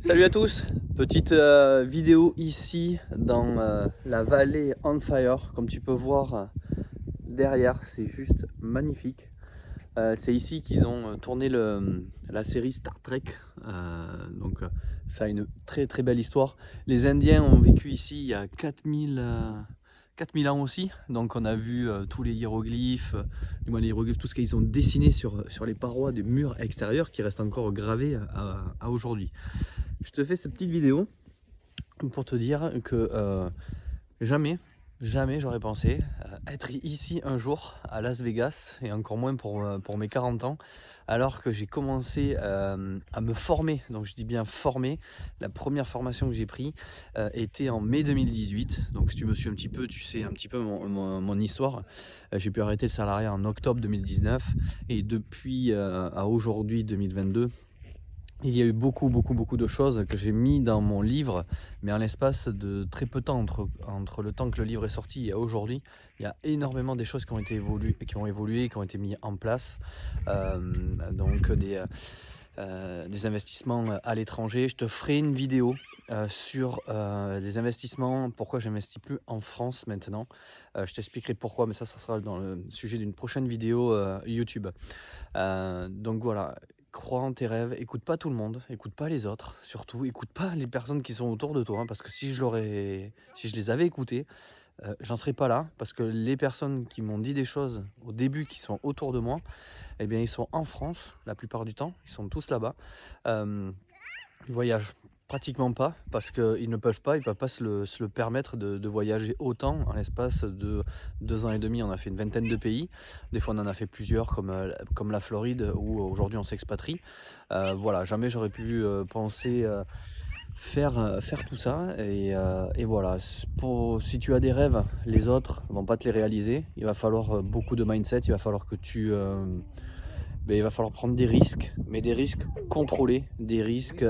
Salut à tous, petite vidéo ici dans la vallée on fire. Comme tu peux voir derrière, c'est juste magnifique. C'est ici qu'ils ont tourné la série Star Trek. Ça a une très très belle histoire. Les Indiens ont vécu ici il y a 4000 ans aussi. Donc on a vu tous les hiéroglyphes, du moins les hiéroglyphes, tout ce qu'ils ont dessiné sur les parois des murs extérieurs qui restent encore gravés à aujourd'hui. Je te fais cette petite vidéo pour te dire que jamais, jamais j'aurais pensé être ici un jour à Las Vegas, et encore moins pour mes 40 ans, alors que j'ai commencé à me former. Donc je dis bien former. La première formation que j'ai prise était en mai 2018. Donc si tu me suis un petit peu, tu sais un petit peu mon histoire. J'ai pu arrêter le salariat en octobre 2019, et depuis à aujourd'hui 2022, il y a eu beaucoup de choses que j'ai mis dans mon livre, mais en l'espace de très peu de temps, entre le temps que le livre est sorti et aujourd'hui, il y a énormément des choses qui ont évolué, qui ont été mises en place. Euh, donc des investissements à l'étranger. Je te ferai une vidéo sur des investissements, pourquoi j'investis plus en France maintenant. Je t'expliquerai pourquoi, mais ça sera dans le sujet d'une prochaine vidéo YouTube. Donc voilà, crois en tes rêves, écoute pas tout le monde, écoute pas les autres, surtout écoute pas les personnes qui sont autour de toi, hein, parce que si je les avais écoutés, j'en serais pas là, parce que les personnes qui m'ont dit des choses au début, qui sont autour de moi, eh bien ils sont en France la plupart du temps, ils sont tous là-bas. Ils voyagent pratiquement pas parce qu'ils ne peuvent pas, se le permettre de voyager autant en l'espace de 2 ans et demi. On a fait une vingtaine de pays, des fois on en a fait plusieurs comme la Floride où aujourd'hui on s'expatrie. Voilà, jamais j'aurais pu penser faire tout ça, et voilà. Si tu as des rêves, les autres vont pas te les réaliser. Il va falloir beaucoup de mindset, il va falloir que il va falloir prendre des risques, mais des risques contrôlés, des risques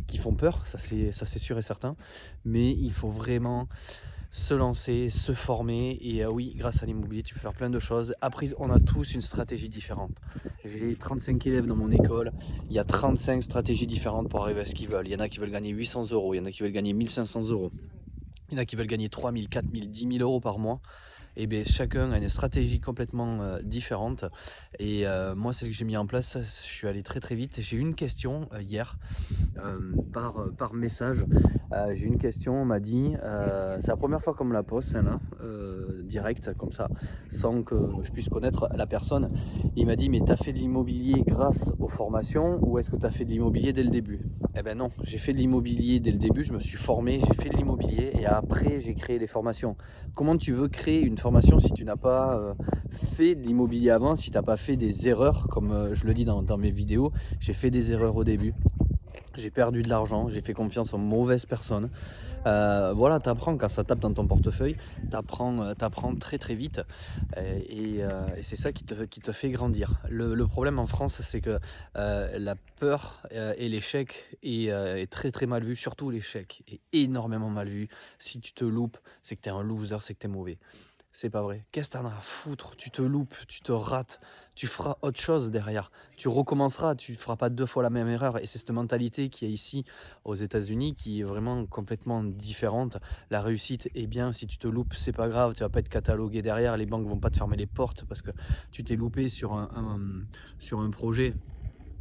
qui font peur, ça c'est sûr et certain, mais il faut vraiment se lancer, se former, et oui, grâce à l'immobilier, tu peux faire plein de choses. Après, on a tous une stratégie différente. J'ai 35 élèves dans mon école, il y a 35 stratégies différentes pour arriver à ce qu'ils veulent. Il y en a qui veulent gagner 800 euros, il y en a qui veulent gagner 1500 euros, il y en a qui veulent gagner 3000, 4000, 10 000 euros par mois. Et bien chacun a une stratégie complètement différente. Et moi, c'est ce que j'ai mis en place. Je suis allé très très vite. J'ai eu une question hier par message. J'ai eu une question, on m'a dit, c'est la première fois qu'on me la pose, celle-là, direct, comme ça, sans que je puisse connaître la personne. Il m'a dit, mais tu as fait de l'immobilier grâce aux formations, ou est-ce que tu as fait de l'immobilier dès le début? Eh ben non, j'ai fait de l'immobilier dès le début, je me suis formé, j'ai fait de l'immobilier, et après j'ai créé les formations. Comment tu veux créer une formation si tu n'as pas fait de l'immobilier avant, si tu n'as pas fait des erreurs, comme je le dis dans mes vidéos? J'ai fait des erreurs au début, j'ai perdu de l'argent, j'ai fait confiance aux mauvaises personnes. Voilà, tu apprends quand ça tape dans ton portefeuille, tu apprends très très vite, et c'est ça qui te fait grandir. Le problème en France, c'est que la peur et l'échec est très très mal vu, surtout l'échec est énormément mal vu. Si tu te loupes, c'est que tu es un loser, c'est que tu es mauvais. C'est pas vrai. Qu'est-ce que t'en as à foutre? Tu te loupes, tu te rates, tu feras autre chose derrière. Tu recommenceras, tu feras pas 2 fois la même erreur. Et c'est cette mentalité qui est ici aux États-Unis qui est vraiment complètement différente. La réussite est bien, si tu te loupes, c'est pas grave, tu vas pas être catalogué derrière, les banques vont pas te fermer les portes parce que tu t'es loupé sur un projet.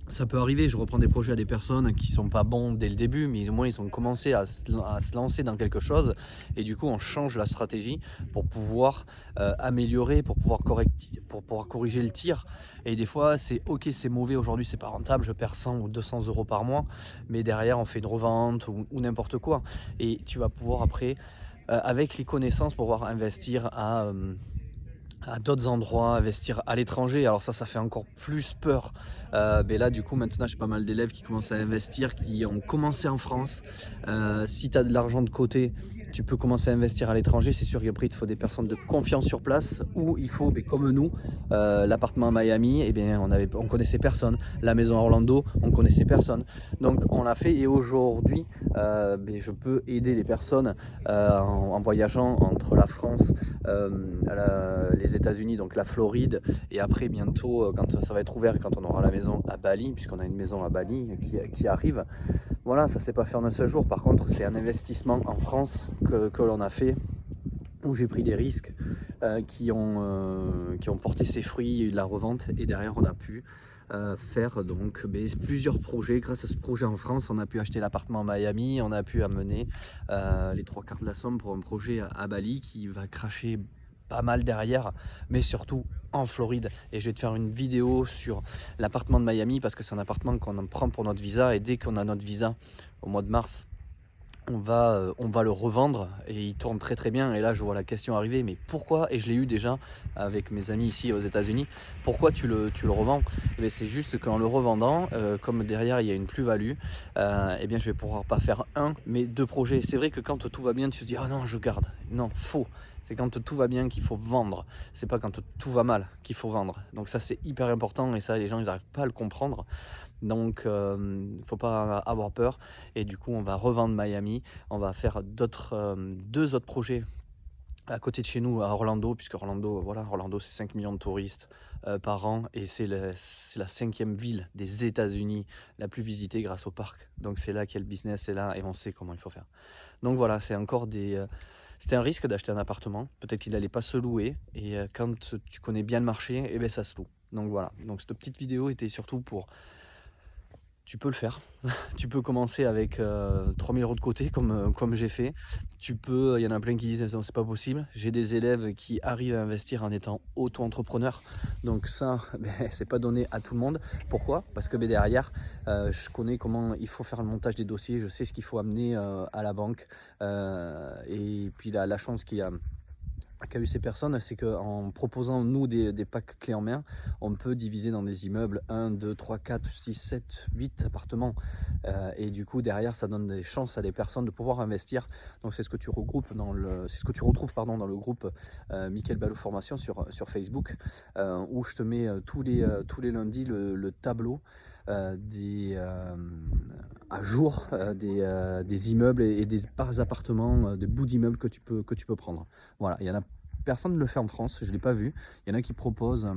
Ça peut arriver, je reprends des projets à des personnes qui sont pas bons dès le début, mais au moins ils ont commencé à se lancer dans quelque chose, et du coup on change la stratégie pour pouvoir améliorer, pour pouvoir corriger le tir. Et des fois c'est ok, c'est mauvais, aujourd'hui c'est pas rentable, je perds 100 ou 200 euros par mois, mais derrière on fait une revente ou n'importe quoi, et tu vas pouvoir après, avec les connaissances, pouvoir investir à d'autres endroits, investir à l'étranger. Alors ça fait encore plus peur. Mais là, du coup, maintenant, j'ai pas mal d'élèves qui commencent à investir, qui ont commencé en France. Si tu as de l'argent de côté, tu peux commencer à investir à l'étranger. C'est sûr qu'après il te faut des personnes de confiance sur place, ou il faut, comme nous, l'appartement à Miami, eh bien, on connaissait personne. La maison à Orlando, on connaissait personne. Donc on l'a fait, et aujourd'hui je peux aider les personnes en voyageant entre la France, les États-Unis, donc la Floride, et après bientôt, quand ça va être ouvert, quand on aura la maison à Bali, puisqu'on a une maison à Bali qui arrive. Voilà, ça ne s'est pas fait en un seul jour. Par contre, c'est un investissement en France que l'on a fait, où j'ai pris des risques qui ont porté ses fruits. Il y a eu de la revente, et derrière on a pu faire donc plusieurs projets. Grâce à ce projet en France, on a pu acheter l'appartement à Miami, on a pu amener les 3/4 de la somme pour un projet à Bali qui va cracher pas mal derrière, mais surtout en Floride. Et je vais te faire une vidéo sur l'appartement de Miami, parce que c'est un appartement qu'on prend pour notre visa, et dès qu'on a notre visa au mois de mars, on va le revendre, et il tourne très très bien. Et là je vois la question arriver, mais pourquoi, et je l'ai eu déjà avec mes amis ici aux États-Unis, pourquoi tu le revends? C'est juste qu'en le revendant, comme derrière il y a une plus-value, eh bien je vais pouvoir pas faire un mais deux projets. C'est vrai que quand tout va bien, tu te dis ah non, je garde. Non, faux. C'est quand tout va bien qu'il faut vendre, c'est pas quand tout va mal qu'il faut vendre. Donc ça c'est hyper important, et ça les gens ils n'arrivent pas à le comprendre. Donc faut pas avoir peur. Et du coup on va revendre Miami, on va faire deux autres projets à côté de chez nous à Orlando, puisque Orlando, voilà, Orlando c'est 5 millions de touristes par an, et c'est la 5e ville des États-Unis la plus visitée grâce au parc. Donc c'est là qu'il y a le business, c'est là, et on sait comment il faut faire. Donc voilà, c'est encore c'était un risque d'acheter un appartement, peut-être qu'il n'allait pas se louer, et quand tu connais bien le marché, eh bien ça se loue. Donc voilà, donc cette petite vidéo était surtout pour... Tu peux le faire, tu peux commencer avec 3000 € de côté, comme j'ai fait. Il y en a plein qui disent non, c'est pas possible. J'ai des élèves qui arrivent à investir en étant auto-entrepreneur. Donc ça, c'est pas donné à tout le monde. Pourquoi? Parce que derrière, je connais comment il faut faire le montage des dossiers, je sais ce qu'il faut amener à la banque. Et puis la chance qu'il y a qu'a eu ces personnes, c'est qu'en proposant nous des packs clés en main, on peut diviser dans des immeubles 1, 2, 3, 4, 6, 7, 8 appartements. Et du coup derrière ça donne des chances à des personnes de pouvoir investir. Donc c'est ce que tu regroupes c'est ce que tu retrouves dans le groupe Mickaël Ballot Formation sur Facebook, où je te mets tous les lundis le tableau à jour des immeubles et des appartements, des bouts d'immeubles que tu peux prendre. Voilà, il y en a, personne ne le fait en France, je ne l'ai pas vu. Il y en a qui proposent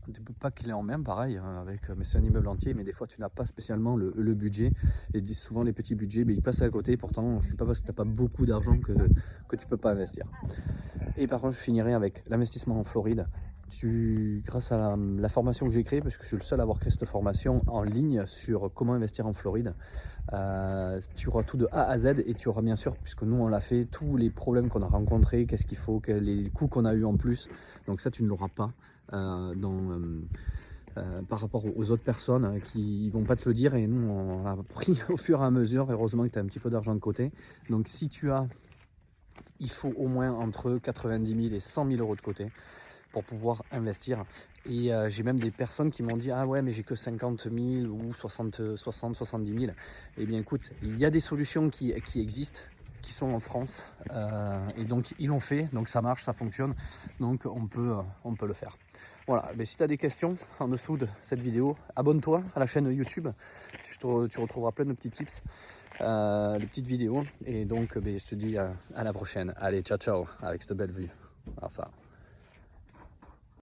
des packs clés en main, pareil, mais c'est un immeuble entier, mais des fois tu n'as pas spécialement le budget, et souvent les petits budgets, ils passent à côté. Pourtant c'est pas parce que tu n'as pas beaucoup d'argent que tu peux pas investir. Et par contre je finirai avec l'investissement en Floride. Grâce à la formation que j'ai créée, parce que je suis le seul à avoir créé cette formation en ligne sur comment investir en Floride, tu auras tout de A à Z, et tu auras bien sûr, puisque nous on l'a fait, tous les problèmes qu'on a rencontrés, qu'est-ce qu'il faut, les coûts qu'on a eu en plus. Donc ça tu ne l'auras pas par rapport aux autres personnes qui vont pas te le dire, et nous on a appris au fur et à mesure. Heureusement que tu as un petit peu d'argent de côté. Donc si il faut au moins entre 90 000 et 100 000 € de côté pour pouvoir investir. Et j'ai même des personnes qui m'ont dit ah ouais, mais j'ai que 50 000 ou 60 70 000. Et bien écoute, il y a des solutions qui existent, qui sont en France, et donc ils l'ont fait, donc ça marche, ça fonctionne, donc on peut le faire. Voilà, mais si tu as des questions en dessous de cette vidéo, abonne-toi à la chaîne YouTube, tu retrouveras plein de petits tips, de petites vidéos. Et donc je te dis à la prochaine. Allez, ciao ciao, avec cette belle vue. Alors ça.